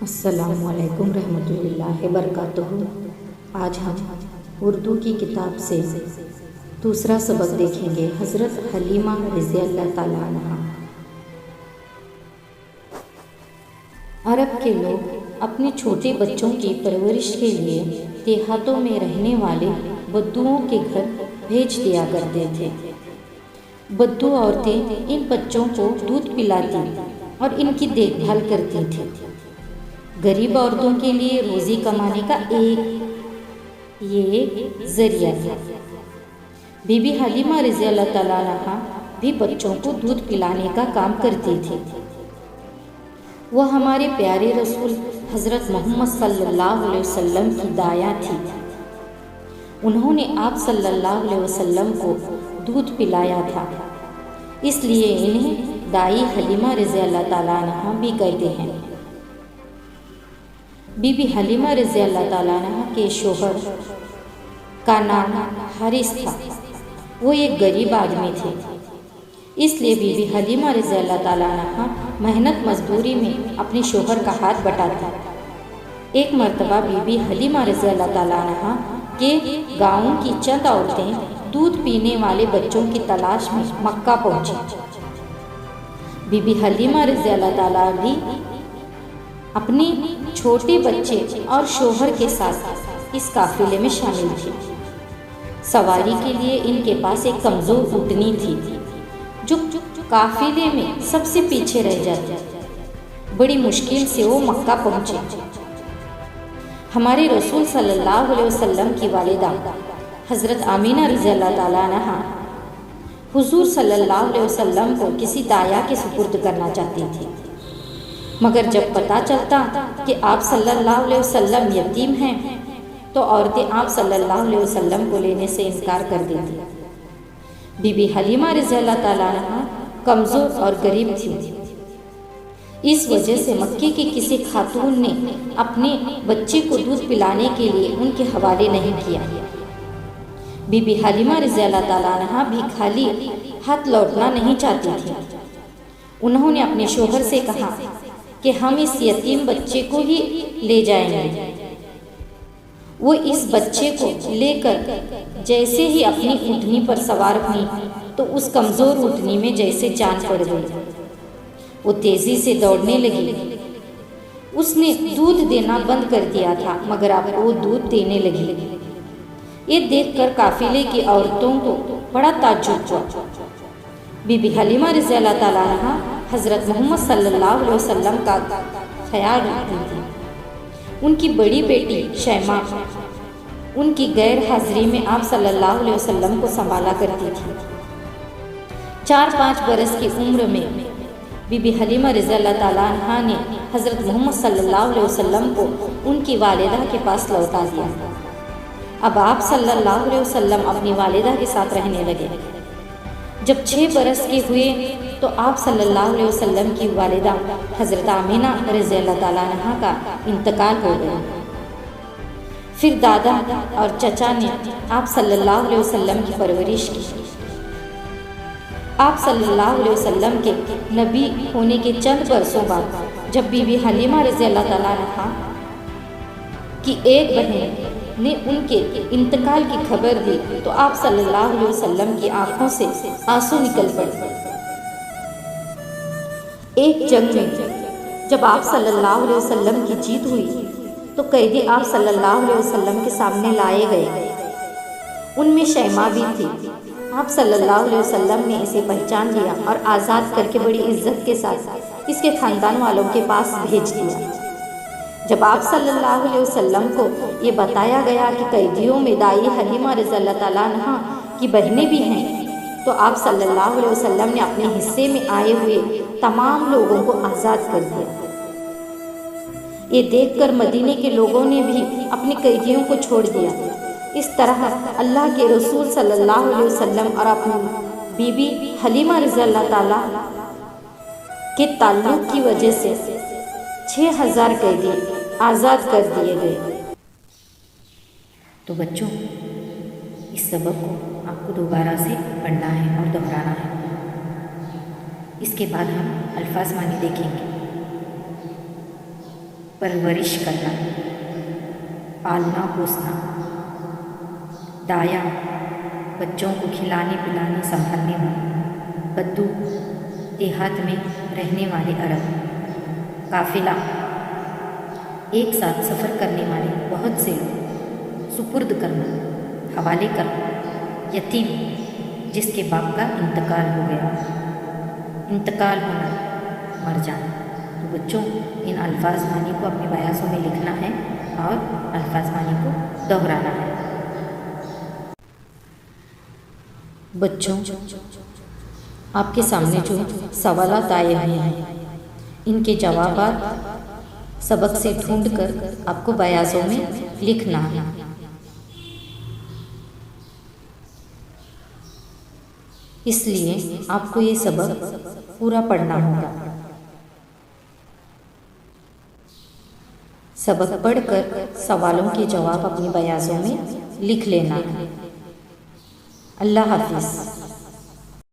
अस्सलामुअलैकुम रहमतुल्लाहि बरकातुहू। आज हम उर्दू की किताब से दूसरा सबक देखेंगे। हज़रत हलीमा रज़ियल्लाहु ताला अन्हा। अरब के लोग अपने छोटे बच्चों की परवरिश के लिए देहातों में रहने वाले बद्दुओं के घर भेज दिया करते थे। बद्दू औरतें इन बच्चों को दूध पिलाती और इनकी देखभाल करती थीं। गरीब औरतों के लिए रोज़ी कमाने का एक ज़रिया था। बीबी हलीमा रज़ियल्लाहु ताला अन्हा भी बच्चों को दूध पिलाने का काम करती थी। वह हमारे प्यारे रसूल हज़रत मोहम्मद सल्लल्लाहु अलैहि वसल्लम की दाया थी। उन्होंने आप सल्लल्लाहु अलैहि वसल्लम को दूध पिलाया था, इसलिए इन्हें दाई हलीमा रज़ियल्लाहु ताला अन्हा भी कहते हैं। बीबी हलीमा रज़ियल्लाहु ताला अन्हा के शोहर का नाम हारिस था। वो एक गरीब आदमी थे, इसलिए बीबी हलीमा रज़ियल्लाहु ताला अन्हा मेहनत मजदूरी में अपने शोहर का हाथ बटाती। एक मर्तबा बीबी हलीमा रज़ियल्लाहु ताला अन्हा के गाँव की चंद औरतें दूध पीने वाले बच्चों की तलाश में मक्का पहुंची। बीबी हलीमा रज़ियल्लाहु ताला भी अपने छोटे बच्चे और शोहर के साथ इस काफिले में शामिल थी। सवारी के लिए इनके पास एक कमज़ोर ऊँटनी थी जो काफिले में सबसे पीछे रह जाती। बड़ी मुश्किल से वो मक्का पहुँचे। हमारे रसूल सल्लल्लाहु अलैहि वसल्लम की वालिदा हज़रत आमीना रज़ियल्लाहु ताला अन्हा हुज़ूर सल्लल्लाहु अलैहि वसल्लम को किसी दाया के सुपुर्द करना चाहती थी, मगर जब पता चलता कि आप सल्लल्लाहु अलैहि वसल्लम यतीम हैं तो औरतें आप सल्लल्लाहु अलैहि वसल्लम को लेने से इनकार कर देती। बीबी हलीमा रज़ियल्लाहु ताला अन्हा कमज़ोर और गरीब थी। इस वजह से मक्के की किसी खातून ने अपने बच्चे को दूध पिलाने के लिए उनके हवाले नहीं किया। बीबी हलीमा रज़ियल्लाहु ताला अन्हा भी खाली हाथ लौटना नहीं चाहती थी। उन्होंने अपने शोहर से कहा कि हम इस यतीम बच्चे को ही ले जाएंगे। वो इस बच्चे को लेकर जैसे ही अपनी ऊँटनी पर सवार हुई तो उस कमज़ोर ऊँटनी में जैसे जान पड़ गई। वो तेज़ी से दौड़ने लगी। उसने दूध देना बंद कर दिया था, मगर अब वो दूध देने लगी। ये देखकर काफिले की औरतों को बड़ा ताज्जुब हुआ। बीबी हलीमा रज़ियल्लाहु ताला अन्हा हज़रत मोहम्मद सल्लल्लाहु अलैहि वसल्लम का ख्याल रखती थी। उनकी बड़ी बेटी शैमा उनकी गैर हाजिरी में आप सल्लल्लाहु अलैहि वसल्लम को संभाला करती थी। 4-5 बरस की उम्र में बीबी हलीमा रज़ियल्लाहु ताला अन्हा ने हज़रत मोहम्मद सल्लल्लाहु अलैहि वसल्लम को उनकी वालिदा के पास लौटा दिया। अब आप सल्लल्लाहु अलैहि वसल्लम अपनी वालिदा के साथ रहने लगे। जब 6 बरस के हुए तो आप सल्लल्लाहु अलैहि वसल्लम की वालिदा हज़रत आमीना रज़ियल्लाहु ताला अन्हा का इंतकाल हो गया। फिर दादा और चचा ने आप सल्लल्लाहु अलैहि वसल्लम की परवरिश की। आप सल्लल्लाहु अलैहि वसल्लम के नबी होने के चंद बरसों बाद जब बीबी हलीमा रज़ियल्लाहु ताला अन्हा की एक बहन ने उनके इंतकाल की खबर दी तो आप सल्लल्लाहु अलैहि वसल्लम की आंखों से आंसू निकल पड़े। एक जंग में जब आप सल्लल्लाहु अलैहि वसल्लम की जीत हुई तो कैदी आप सल्लल्लाहु अलैहि वसल्लम के सामने लाए गए। उनमें शैमा भी थी। आप सल्लल्लाहु अलैहि वसल्लम ने इसे पहचान लिया और आज़ाद करके बड़ी इज्जत के साथ इसके खानदान वालों के पास भेज दिया। जब आप सल्लल्लाहु अलैहि वसल्लम को ये बताया गया कि कैदियों में दाई हलीमा रज़ियल्लाहु ताला अन्हा की बहनें भी हैं, तो आप सल्लल्लाहु अलैहि वसल्लम ने अपने हिस्से में आए हुए तमाम लोगों को आज़ाद कर दिया। ये देखकर मदीने के लोगों ने भी अपने कैदियों को छोड़ दिया। इस तरह अल्लाह के रसूल सल्लल्लाहु अलैहि वसल्लम और अपनी बीबी हलीमा रज़ियल्लाहु ताला के ताल्लुक़ की वजह से 6000 कैदी आज़ाद कर दिए गए। तो बच्चों, इस सबक को आपको दोबारा से पढ़ना है और दोहराना है। इसके बाद हम अल्फाज मानी देखेंगे। परवरिश करना, पालना पोसना। दाया, बच्चों को खिलाने पिलाने संभालने वाला। बद्दू, देहात में रहने वाले अरब। काफिला, एक साथ सफ़र करने वाले बहुत से लोग। सुपुर्द करना, हवाले करना। यतीम, जिसके बाप का इंतकाल हो गया। इंतकाल होना, मर जाना। तो बच्चों, इन अल्फाज मानी को अपने बयासों में लिखना है और अल्फाज मानी को दोहराना है। बच्चों, आपके सामने जो सवालात आए हुए हैं, इनके जवाबात सबक से ढूंढकर आपको बयासों में लिखना है। इसलिए आपको ये सबक पूरा पढ़ना होगा। सबक पढ़कर सवालों के जवाब अपनी बयासों में लिख लेना है। अल्लाह हाफिज़।